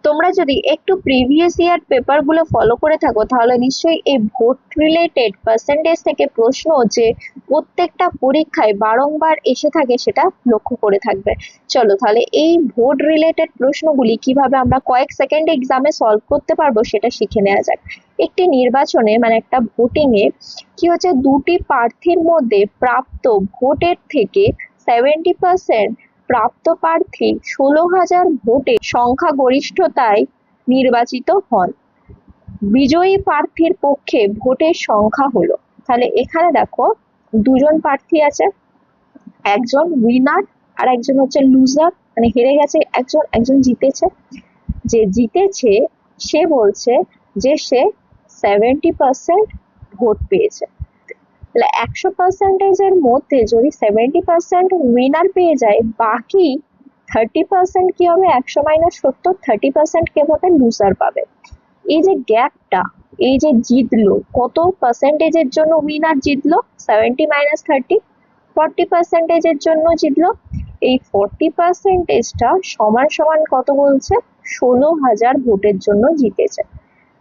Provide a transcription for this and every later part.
তোমরা যদি একটু প্রিভিয়াস ইয়ার পেপারগুলো ফলো করে থাকো তাহলে নিশ্চয়ই এই ভোট রিলেটেড পার্সেন্টেজ থেকে প্রশ্ন যে প্রত্যেকটা পরীক্ষায় বারংবার এসে থাকে সেটা লক্ষ্য করে থাকবে। চলো তাহলে এই ভোট রিলেটেড প্রশ্নগুলি কিভাবে আমরা কয়েক সেকেন্ডে এক্সামে সলভ করতে পারবো সেটা শিখে নেওয়া যাক। একটি নির্বাচনে মানে একটা ভোটিং এ কি হচ্ছে, দুটি প্রার্থীর মধ্যে প্রাপ্ত ভোটের থেকে 70% প্রাপ্ত প্রার্থী 16,000 ভোটে সংখ্যাগরিষ্ঠতায় নির্বাচিত হন। বিজয়ী প্রার্থীর পক্ষে ভোটের সংখ্যা হলো, তাহলে এখানে দেখো দুজন প্রার্থী আছে, একজন উইনার আর একজন হচ্ছে লুজার, মানে হেরে গেছে একজন, একজন জিতেছে। যে জিতেছে সে বলছে যে সে 70% ভোট পেয়েছে। তাহলে 100%-এর মধ্যে যদি 70% উইনার পেয়ে যায়, বাকি 30% কি হবে, 100 - 70, 30% কে হবে লুজার পাবে। এই যে গ্যাপটা, এই যে জিতলো কত পার্সেন্টেজের জন্য উইনার জিতলো, 70 - 30, 40%-এর জন্য জিতলো। এই 40%-টা সমান সমান কত বলছে, 16,000 ভোটের জন্য জিতেছে।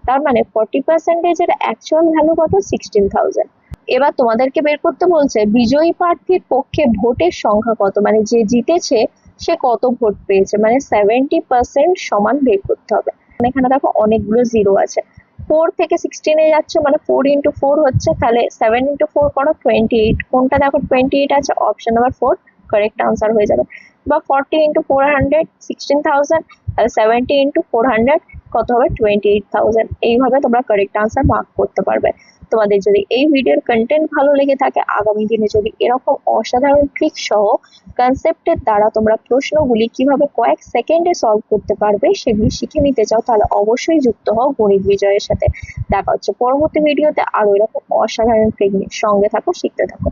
তার মানে 40%-এর অ্যাকচুয়াল ভ্যালু কত, 16,000। এবার তোমাদেরকে বের করতে বলছে বিজয়ী প্রার্থীর পক্ষে ভোটের সংখ্যা কত, মানে যে জিতেছে সে কত ভোট পেয়েছে, মানে 70% সমান বের করতে হবে। এখানে দেখো অনেকগুলো জিরো আছে, 4 থেকে 16-এ যাচ্ছে মানে 4 × 4 হচ্ছে, তাহলে 7 × 4 করো 28, কোনটা দেখো 28 আছে, অপশন নাম্বার 4 কারেক্ট আনসার হয়ে যাবে। বা 40 × 400 16,000, তাহলে 70 × 400 কত হবে, 28,000। এইভাবে তোমরা কারেক্ট আনসার মার্ক করতে পারবে। তোমাদের যদি এই ভিডিওর কন্টেন্ট ভালো লেগে থাকে, আগামী দিনে যদি এরকম অসাধারণ ট্রিক সহ কনসেপ্টের দ্বারা তোমরা প্রশ্নগুলি কিভাবে কয়েক সেকেন্ডে সলভ করতে পারবে সেগুলি শিখে নিতে চাও, তাহলে অবশ্যই যুক্ত হও গণিত বিজয়ের সাথে। দেখা হচ্ছে পরবর্তী ভিডিওতে আরো এরকম অসাধারণ ট্রিক নিয়ে। সঙ্গে থাকো, শিখতে থাকো।